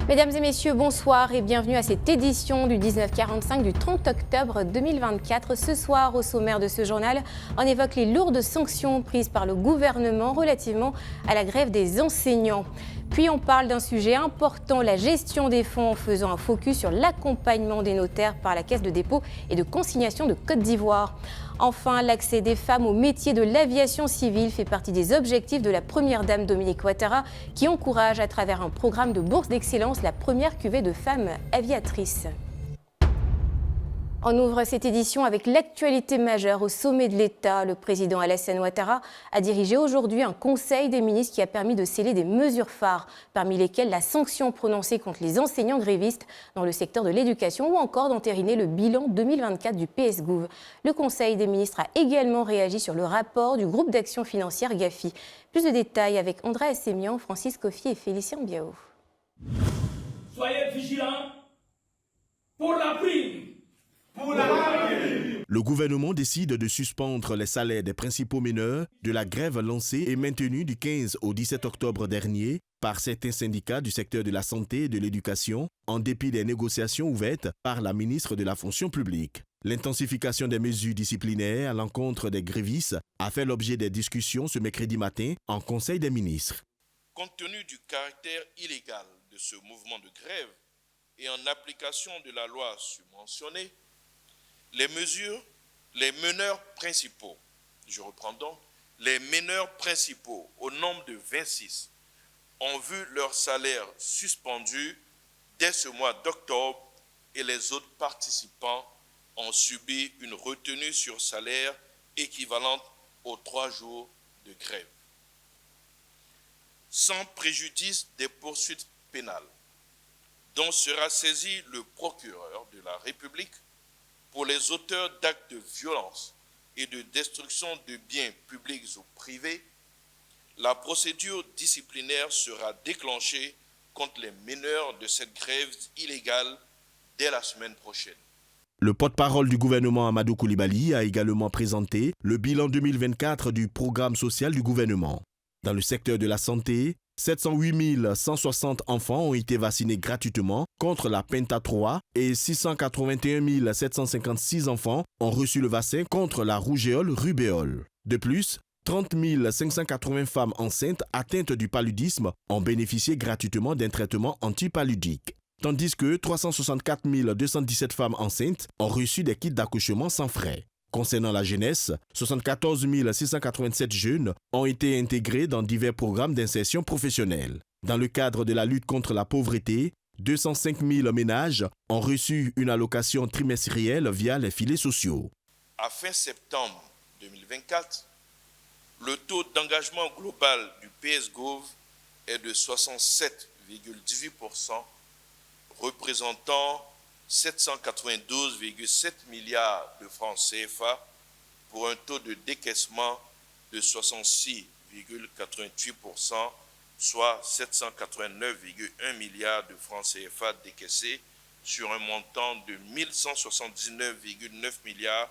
Mesdames et messieurs, bonsoir et bienvenue à cette édition du 1945 du 30 octobre 2024. Ce soir, au sommaire de ce journal, on évoque les lourdes sanctions prises par le gouvernement relativement à la grève des enseignants. Puis on parle d'un sujet important, la gestion des fonds, en faisant un focus sur l'accompagnement des notaires par la Caisse de dépôt et de consignation de Côte d'Ivoire. Enfin, l'accès des femmes au métier de l'aviation civile fait partie des objectifs de la première dame Dominique Ouattara, qui encourage à travers un programme de bourse d'excellence la première cuvée de femmes aviatrices. On ouvre cette édition avec l'actualité majeure au sommet de l'État. Le président Alassane Ouattara a dirigé aujourd'hui un conseil des ministres qui a permis de sceller des mesures phares, parmi lesquelles la sanction prononcée contre les enseignants grévistes dans le secteur de l'éducation ou encore d'entériner le bilan 2024 du PS-Gouv. Le conseil des ministres a également réagi sur le rapport du groupe d'action financière GAFI. Plus de détails avec André Assemian, Francis Kofi et Félicien Biao. Soyez vigilants pour la prime. Le gouvernement décide de suspendre les salaires des principaux meneurs de la grève lancée et maintenue du 15 au 17 octobre dernier par certains syndicats du secteur de la santé et de l'éducation, en dépit des négociations ouvertes par la ministre de la Fonction publique. L'intensification des mesures disciplinaires à l'encontre des grévistes a fait l'objet des discussions ce mercredi matin en Conseil des ministres. Compte tenu du caractère illégal de ce mouvement de grève et en application de la loi subventionnée, les meneurs principaux, je reprends donc, les meneurs principaux au nombre de 26 ont vu leur salaire suspendu dès ce mois d'octobre et les autres participants ont subi une retenue sur salaire équivalente aux 3 jours de grève. Sans préjudice des poursuites pénales, dont sera saisi le procureur de la République pour les auteurs d'actes de violence et de destruction de biens publics ou privés, la procédure disciplinaire sera déclenchée contre les meneurs de cette grève illégale dès la semaine prochaine. Le porte-parole du gouvernement Amadou Coulibaly a également présenté le bilan 2024 du programme social du gouvernement. Dans le secteur de la santé, 708 160 enfants ont été vaccinés gratuitement contre la Penta 3 et 681 756 enfants ont reçu le vaccin contre la rougeole-rubéole. De plus, 30 580 femmes enceintes atteintes du paludisme ont bénéficié gratuitement d'un traitement antipaludique, tandis que 364 217 femmes enceintes ont reçu des kits d'accouchement sans frais. Concernant la jeunesse, 74 687 jeunes ont été intégrés dans divers programmes d'insertion professionnelle. Dans le cadre de la lutte contre la pauvreté, 205 000 ménages ont reçu une allocation trimestrielle via les filets sociaux. À fin septembre 2024, le taux d'engagement global du PS-Gouv est de 67,18%, représentant 792,7 milliards de francs CFA pour un taux de décaissement de 66,88%, soit 789,1 milliards de francs CFA décaissés sur un montant de 1179,9 milliards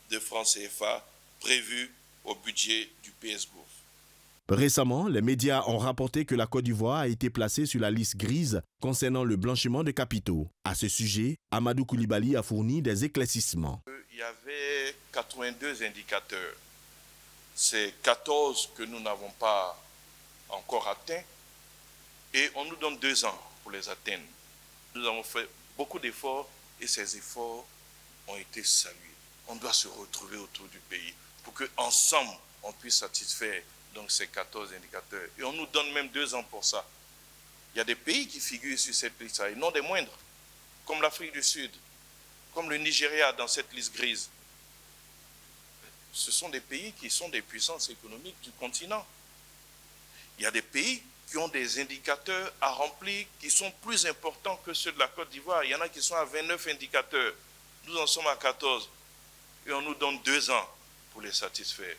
de francs CFA prévus au budget du PS-Gouv. Récemment, les médias ont rapporté que la Côte d'Ivoire a été placée sur la liste grise concernant le blanchiment de capitaux. À ce sujet, Amadou Coulibaly a fourni des éclaircissements. Il y avait 82 indicateurs. C'est 14 que nous n'avons pas encore atteints et on nous donne 2 ans pour les atteindre. Nous avons fait beaucoup d'efforts et ces efforts ont été salués. On doit se retrouver autour du pays pour qu'ensemble on puisse satisfaire donc ces 14 indicateurs. Et on nous donne même 2 ans pour ça. Il y a des pays qui figurent sur cette liste, et non des moindres, comme l'Afrique du Sud, comme le Nigeria dans cette liste grise. Ce sont des pays qui sont des puissances économiques du continent. Il y a des pays qui ont des indicateurs à remplir qui sont plus importants que ceux de la Côte d'Ivoire. Il y en a qui sont à 29 indicateurs. Nous en sommes à 14. Et on nous donne 2 ans pour les satisfaire.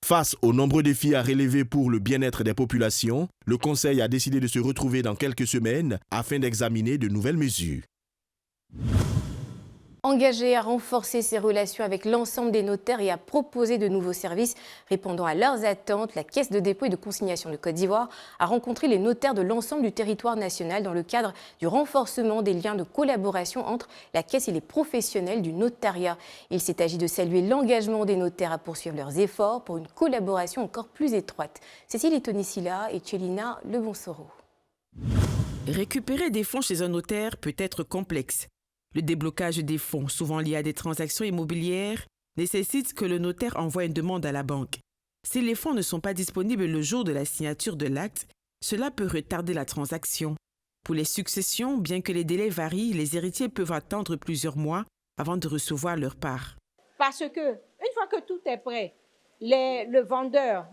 Face aux nombreux défis à relever pour le bien-être des populations, le Conseil a décidé de se retrouver dans quelques semaines afin d'examiner de nouvelles mesures. Engagé à renforcer ses relations avec l'ensemble des notaires et à proposer de nouveaux services répondant à leurs attentes, la Caisse de dépôt et de consignation de Côte d'Ivoire a rencontré les notaires de l'ensemble du territoire national dans le cadre du renforcement des liens de collaboration entre la Caisse et les professionnels du notariat. Il s'est agi de saluer l'engagement des notaires à poursuivre leurs efforts pour une collaboration encore plus étroite. Cécile Tonisila et Chelina Lebonsoro. Récupérer des fonds chez un notaire peut être complexe. Le déblocage des fonds, souvent liés à des transactions immobilières, nécessite que le notaire envoie une demande à la banque. Si les fonds ne sont pas disponibles le jour de la signature de l'acte, cela peut retarder la transaction. Pour les successions, bien que les délais varient, les héritiers peuvent attendre plusieurs mois avant de recevoir leur part. Parce que, une fois que tout est prêt, le vendeur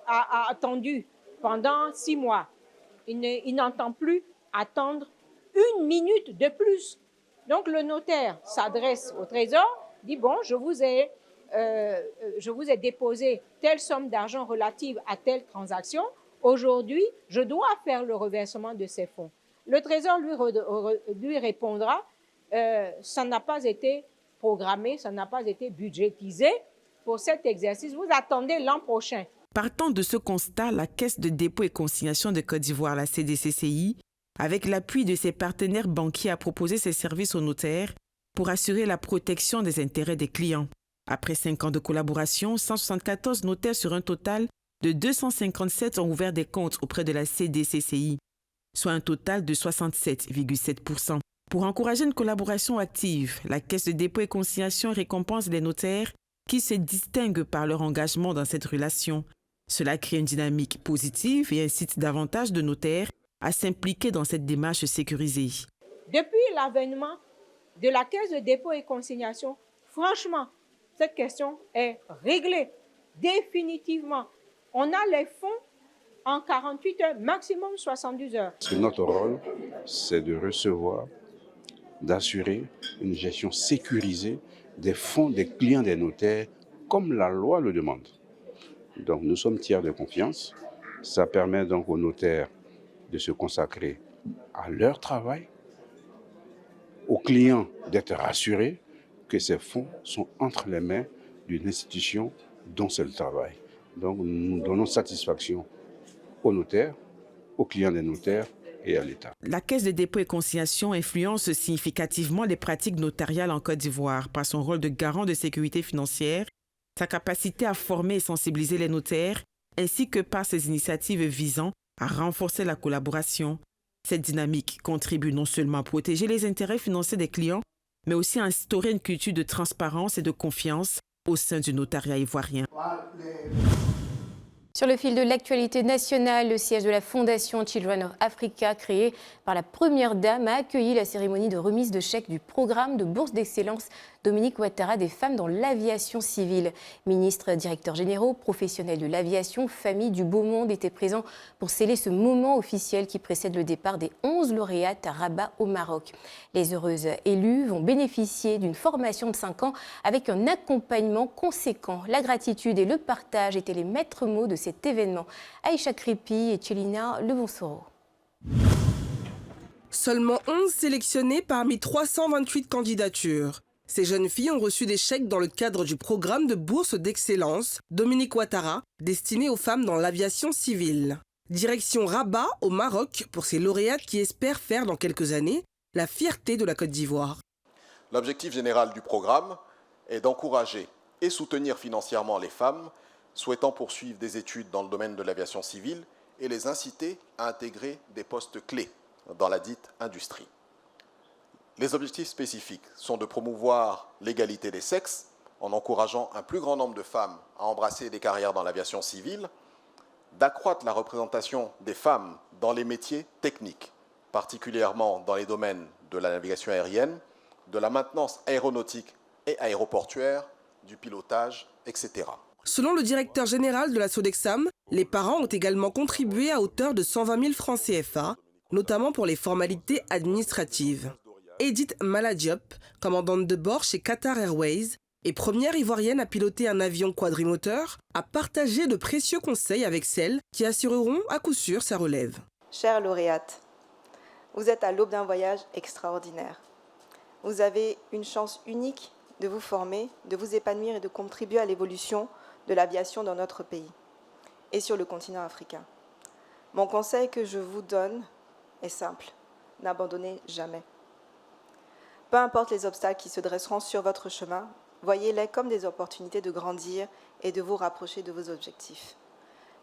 a attendu pendant 6 mois. Il n'entend plus attendre 1 minute de plus. Donc le notaire s'adresse au trésor, dit bon, je vous ai déposé telle somme d'argent relative à telle transaction. Aujourd'hui, je dois faire le reversement de ces fonds. Le trésor lui répondra, ça n'a pas été programmé, ça n'a pas été budgétisé pour cet exercice. Vous attendez l'an prochain. Partant de ce constat, la Caisse de dépôt et consignation de Côte d'Ivoire, la CDCCI, avec l'appui de ses partenaires banquiers, a proposé ses services aux notaires pour assurer la protection des intérêts des clients. Après 5 ans de collaboration, 174 notaires sur un total de 257 ont ouvert des comptes auprès de la CDCCI, soit un total de 67,7%. Pour encourager une collaboration active, la Caisse de dépôt et consignation récompense les notaires qui se distinguent par leur engagement dans cette relation. Cela crée une dynamique positive et incite davantage de notaires à s'impliquer dans cette démarche sécurisée. Depuis l'avènement de la Caisse de dépôt et consignation, franchement, cette question est réglée définitivement. On a les fonds en 48 heures, maximum 72 heures. Parce que notre rôle, c'est de recevoir, d'assurer une gestion sécurisée des fonds des clients des notaires, comme la loi le demande. Donc nous sommes tiers de confiance. Ça permet donc aux notaires de se consacrer à leur travail, aux clients d'être rassurés que ces fonds sont entre les mains d'une institution dont c'est le travail. Donc nous donnons satisfaction aux notaires, aux clients des notaires et à l'État. La Caisse de dépôt et consignation influence significativement les pratiques notariales en Côte d'Ivoire par son rôle de garant de sécurité financière, sa capacité à former et sensibiliser les notaires, ainsi que par ses initiatives visant à renforcer la collaboration. Cette dynamique contribue non seulement à protéger les intérêts financiers des clients, mais aussi à instaurer une culture de transparence et de confiance au sein du notariat ivoirien. Sur le fil de l'actualité nationale, le siège de la Fondation Children of Africa, créée par la Première Dame, a accueilli la cérémonie de remise de chèques du programme de bourse d'excellence Dominique Ouattara des femmes dans l'aviation civile. Ministres, directeurs généraux, professionnels de l'aviation, familles du beau monde étaient présents pour sceller ce moment officiel qui précède le départ des 11 lauréates à Rabat au Maroc. Les heureuses élues vont bénéficier d'une formation de 5 ans avec un accompagnement conséquent. La gratitude et le partage étaient les maîtres mots de cet événement. Aïcha Kripi et Chelina Lebonsoro. Seulement 11 sélectionnées parmi 328 candidatures. Ces jeunes filles ont reçu des chèques dans le cadre du programme de bourse d'excellence Dominique Ouattara, destiné aux femmes dans l'aviation civile. Direction Rabat, au Maroc, pour ces lauréates qui espèrent faire dans quelques années la fierté de la Côte d'Ivoire. L'objectif général du programme est d'encourager et soutenir financièrement les femmes souhaitant poursuivre des études dans le domaine de l'aviation civile et les inciter à intégrer des postes clés dans la dite industrie. Les objectifs spécifiques sont de promouvoir l'égalité des sexes en encourageant un plus grand nombre de femmes à embrasser des carrières dans l'aviation civile, d'accroître la représentation des femmes dans les métiers techniques, particulièrement dans les domaines de la navigation aérienne, de la maintenance aéronautique et aéroportuaire, du pilotage, etc. Selon le directeur général de la Sodexam, les parents ont également contribué à hauteur de 120 000 francs CFA, notamment pour les formalités administratives. Edith Maladiop, commandante de bord chez Qatar Airways et première ivoirienne à piloter un avion quadrimoteur, a partagé de précieux conseils avec celles qui assureront à coup sûr sa relève. Chère lauréate, vous êtes à l'aube d'un voyage extraordinaire. Vous avez une chance unique de vous former, de vous épanouir et de contribuer à l'évolution de l'aviation dans notre pays et sur le continent africain. Mon conseil que je vous donne est simple, n'abandonnez jamais. Peu importe les obstacles qui se dresseront sur votre chemin, voyez-les comme des opportunités de grandir et de vous rapprocher de vos objectifs.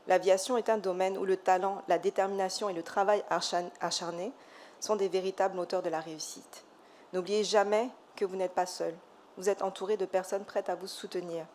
L'aviation est un domaine où le talent, la détermination et le travail acharné sont des véritables moteurs de la réussite. N'oubliez jamais que vous n'êtes pas seul. Vous êtes entouré de personnes prêtes à vous soutenir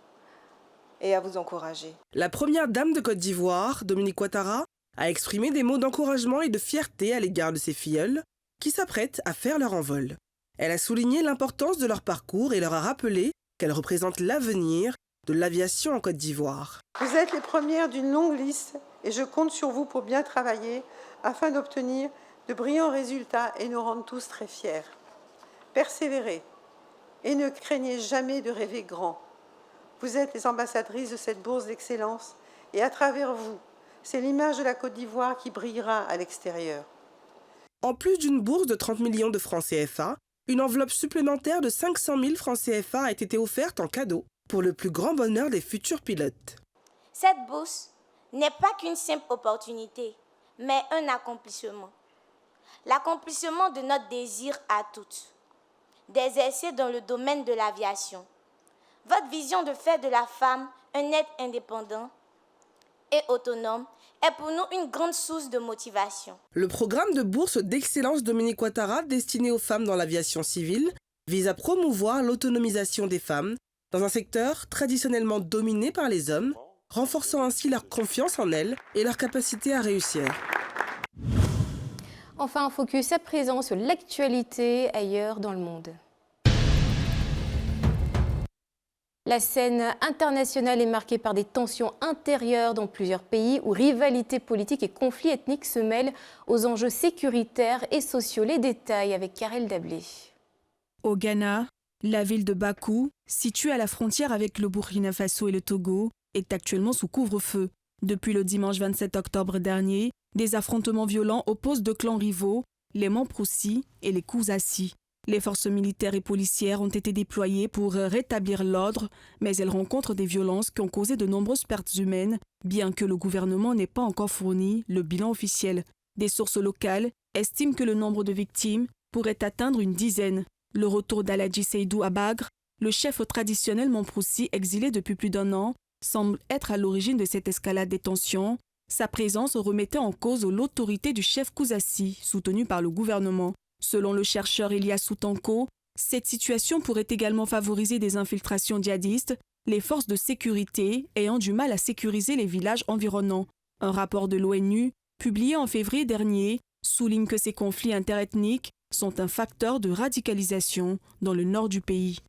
et à vous encourager. La première dame de Côte d'Ivoire, Dominique Ouattara, a exprimé des mots d'encouragement et de fierté à l'égard de ses filleuls qui s'apprêtent à faire leur envol. Elle a souligné l'importance de leur parcours et leur a rappelé qu'elle représente l'avenir de l'aviation en Côte d'Ivoire. Vous êtes les premières d'une longue liste et je compte sur vous pour bien travailler afin d'obtenir de brillants résultats et nous rendre tous très fiers. Persévérez et ne craignez jamais de rêver grand. Vous êtes les ambassadrices de cette bourse d'excellence et à travers vous, c'est l'image de la Côte d'Ivoire qui brillera à l'extérieur. En plus d'une bourse de 30 millions de francs CFA, une enveloppe supplémentaire de 500 000 francs CFA a été offerte en cadeau pour le plus grand bonheur des futurs pilotes. Cette bourse n'est pas qu'une simple opportunité, mais un accomplissement. L'accomplissement de notre désir à toutes d'exercer dans le domaine de l'aviation. Votre vision de faire de la femme un être indépendant et autonome est pour nous une grande source de motivation. Le programme de bourse d'excellence Dominique Ouattara destiné aux femmes dans l'aviation civile vise à promouvoir l'autonomisation des femmes dans un secteur traditionnellement dominé par les hommes, renforçant ainsi leur confiance en elles et leur capacité à réussir. Enfin, un focus à présent sur l'actualité ailleurs dans le monde. La scène internationale est marquée par des tensions intérieures dans plusieurs pays où rivalités politiques et conflits ethniques se mêlent aux enjeux sécuritaires et sociaux. Les détails avec Karel Dablé. Au Ghana, la ville de Bakou, située à la frontière avec le Burkina Faso et le Togo, est actuellement sous couvre-feu. Depuis le dimanche 27 octobre dernier, des affrontements violents opposent deux clans rivaux, les Mamproussi et les Kouzassi. Les forces militaires et policières ont été déployées pour rétablir l'ordre, mais elles rencontrent des violences qui ont causé de nombreuses pertes humaines, bien que le gouvernement n'ait pas encore fourni le bilan officiel. Des sources locales estiment que le nombre de victimes pourrait atteindre une dizaine. Le retour d'Aladji Seydou à Bagre, le chef traditionnel Mamproussi exilé depuis plus d'un an, semble être à l'origine de cette escalade des tensions. Sa présence remettait en cause l'autorité du chef Kouzassi, soutenu par le gouvernement. Selon le chercheur Elias Soutanko, cette situation pourrait également favoriser des infiltrations djihadistes, les forces de sécurité ayant du mal à sécuriser les villages environnants. Un rapport de l'ONU, publié en février dernier, souligne que ces conflits interethniques sont un facteur de radicalisation dans le nord du pays.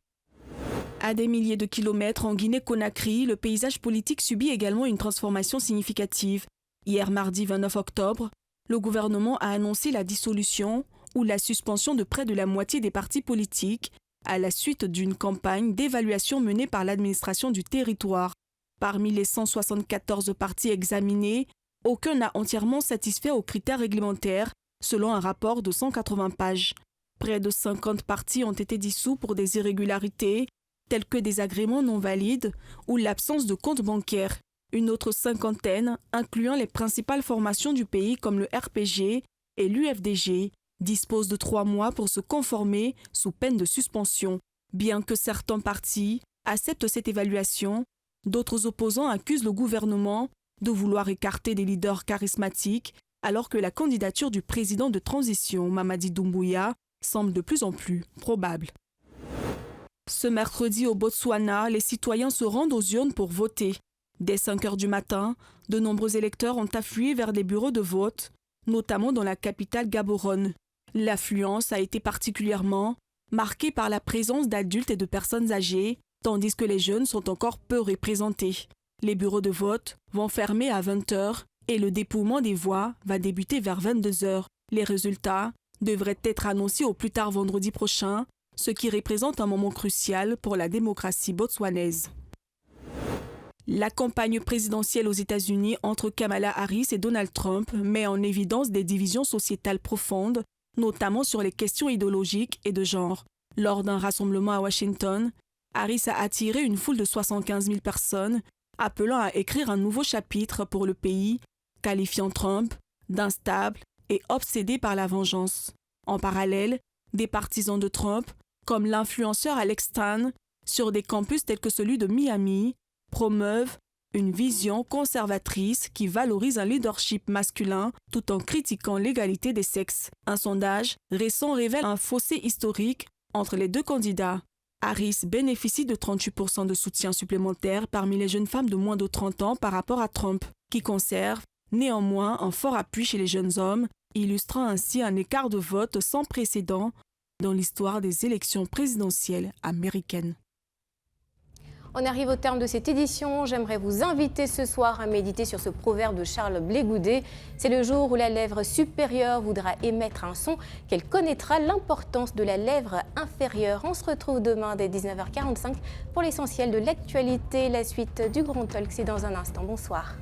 À des milliers de kilomètres en Guinée-Conakry, le paysage politique subit également une transformation significative. Hier mardi 29 octobre, le gouvernement a annoncé la dissolution ou la suspension de près de la moitié des partis politiques à la suite d'une campagne d'évaluation menée par l'administration du territoire. Parmi les 174 partis examinés, aucun n'a entièrement satisfait aux critères réglementaires, selon un rapport de 180 pages. Près de 50 partis ont été dissous pour des irrégularités, tels que des agréments non valides ou l'absence de compte bancaire. Une autre cinquantaine, incluant les principales formations du pays comme le RPG et l'UFDG, dispose de 3 mois pour se conformer sous peine de suspension. Bien que certains partis acceptent cette évaluation, d'autres opposants accusent le gouvernement de vouloir écarter des leaders charismatiques alors que la candidature du président de transition, Mamadi Doumbouya, semble de plus en plus probable. Ce mercredi au Botswana, les citoyens se rendent aux urnes pour voter. Dès 5 heures du matin, de nombreux électeurs ont afflué vers des bureaux de vote, notamment dans la capitale Gaborone. L'affluence a été particulièrement marquée par la présence d'adultes et de personnes âgées, tandis que les jeunes sont encore peu représentés. Les bureaux de vote vont fermer à 20 heures et le dépouillement des voix va débuter vers 22 heures. Les résultats devraient être annoncés au plus tard vendredi prochain, ce qui représente un moment crucial pour la démocratie botswanaise. La campagne présidentielle aux États-Unis entre Kamala Harris et Donald Trump met en évidence des divisions sociétales profondes, notamment sur les questions idéologiques et de genre. Lors d'un rassemblement à Washington, Harris a attiré une foule de 75 000 personnes, appelant à écrire un nouveau chapitre pour le pays, qualifiant Trump d'instable et obsédé par la vengeance. En parallèle, des partisans de Trump, comme l'influenceur Alex Stein, sur des campus tels que celui de Miami, promeuvent une vision conservatrice qui valorise un leadership masculin tout en critiquant l'égalité des sexes. Un sondage récent révèle un fossé historique entre les deux candidats. Harris bénéficie de 38% de soutien supplémentaire parmi les jeunes femmes de moins de 30 ans par rapport à Trump, qui conserve néanmoins un fort appui chez les jeunes hommes, illustrant ainsi un écart de vote sans précédent dans l'histoire des élections présidentielles américaines. On arrive au terme de cette édition. J'aimerais vous inviter ce soir à méditer sur ce proverbe de Charles Blé Goudet. C'est le jour où la lèvre supérieure voudra émettre un son qu'elle connaîtra l'importance de la lèvre inférieure. On se retrouve demain dès 19h45 pour l'essentiel de l'actualité. La suite du Grand Talk, c'est dans un instant. Bonsoir.